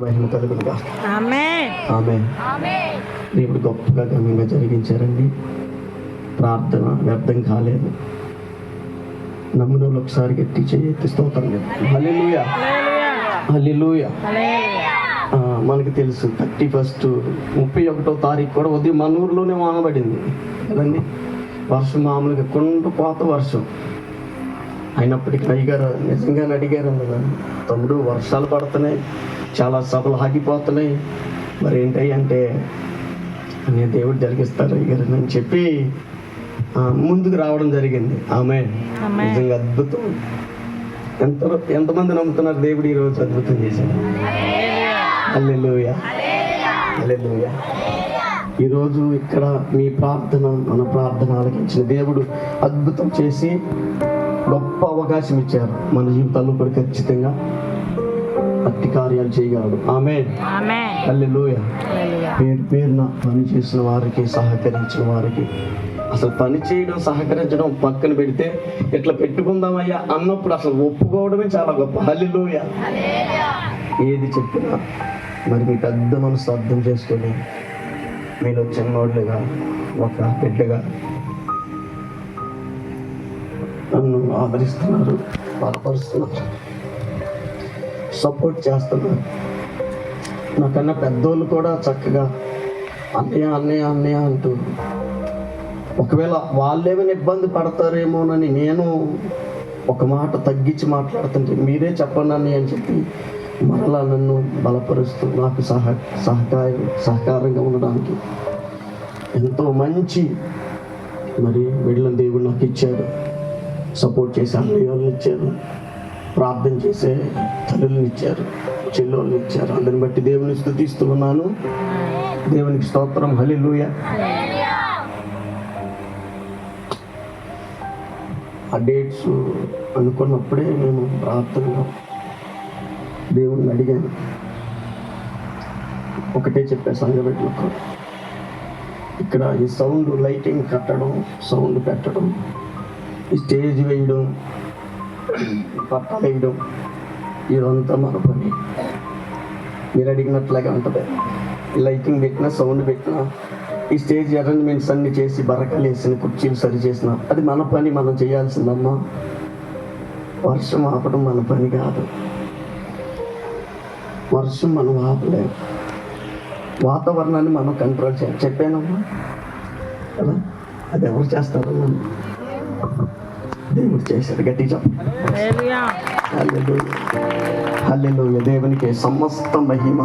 మహిమ కలుగునుగా. ఆమేన్. ఆమేన్. దేవుడు గొప్పగా ఘనంగా జరిగించారండి. ప్రార్థన వ్యర్థం కాలేదు. నమ్మిన వాళ్ళు ఒకసారి గట్టి చేయెత్తి స్తోత్రం చెప్తాం. హల్లెలూయా, హల్లెలూయా. మనకు తెలుసు 31 31వ తారీఖు కూడా ఉదయం మన ఊర్లోనే వానబడింది కదండి. వర్షం మామూలుగా కుండపోత వర్షం అయినప్పటికీ అయ్యగారు నిజంగానే అడిగారు కదా, తమ్ముడు వర్షాలు పడుతున్నాయి, చాలా సభలు ఆగిపోతున్నాయి, మరి ఏంటి అంటే నేను దేవుడు జరిగిస్తారు అయ్యగారు అని చెప్పి ముందుకు రావడం జరిగింది. ఆమె నిజంగా అద్భుతం. ఎంతమంది నమ్ముతున్నారు దేవుడు ఈరోజు అద్భుతం చేశాడు? హల్లెలూయా, హల్లెలూయా. ఈరోజు ఇక్కడ మీ ప్రార్థన మన ప్రార్థన ఆలకించిన దేవుడు అద్భుతం చేసి గొప్ప అవకాశం ఇచ్చారు. మన జీవితాల్లో కూడా ఖచ్చితంగా అట్టి కార్యాలు చేయగలడు. ఆమేన్, హల్లెలూయా. పేరున పని చేసిన వారికి, సహకరించిన వారికి, అసలు పని చేయడం సహకరించడం పక్కన పెడితే ఇట్లా పెట్టుకుందామయ్యా అన్నప్పుడు అసలు ఒప్పుకోవడమే చాలా గొప్ప. హల్లెలూయా. ఏది చెప్పినా మరి మీ పెద్ద మనసు అర్థం చేసుకొని మీలో చిన్నోళ్ళుగా ఒక బిడ్డగా నన్ను ఆదరిస్తున్నారు, బలపరుస్తున్నారు, సపోర్ట్ చేస్తున్నారు. నాకన్నా పెద్దోళ్ళు కూడా చక్కగా అన్నయ్య అన్నయ్య అన్నయ్య అంటూ, ఒకవేళ వాళ్ళేమైనా ఇబ్బంది పడతారేమోనని నేను ఒక మాట తగ్గించి మాట్లాడుతుంటే మీరే చెప్పండి అన్నయ్య అని చెప్పి మరలా నన్ను బలపరుస్తూ నాకు సహకారంగా ఉండడానికి ఎంతో మంచి మరి వీళ్ళ దేవుడు నాకు ఇచ్చాడు. సపోర్ట్ చేసే అన్నయ్యలను ఇచ్చారు, ప్రార్థన చేసే తల్లులను ఇచ్చారు, చెల్లెళ్ళని ఇచ్చారు. అందరిని బట్టి దేవుని స్తుతిస్తూ ఉన్నాను. దేవునికి స్తోత్రం. హల్లెలూయా. ఆ డేట్స్ అనుకున్నప్పుడే నేను ప్రార్థనలో దేవుణ్ణి అడిగాను. ఒకటే చెప్పా సంఘబెట్టుకు, ఇక్కడ ఈ సౌండ్ లైటింగ్ కట్టడం, సౌండ్ పెట్టడం, ఈ స్టేజ్ వేయడం, పట్టాలు వేయడం, ఇదంతా మన పని. మీరు అడిగినట్లాగే ఉంటుంది. ఈ లైటింగ్ పెట్టినా, సౌండ్ పెట్టినా, ఈ స్టేజ్ అరేంజ్మెంట్స్ అన్ని చేసి బరకలు వేసిన, కుర్చీలు సరి చేసిన, అది మన పని, మనం చేయాల్సిందమ్మా. వర్షం ఆపడం మన పని కాదు. వర్షం మనం ఆపలేము, వాతావరణాన్ని మనం కంట్రోల్ చేయాలి. చెప్పానమ్మా కదా, అది ఎవరు చేస్తారన్నా దేవుడు చేశాడు. గట్టి చెప్పండి. హల్లెలూయా, హల్లెలూయా. దేవునికి సమస్త మహిమ.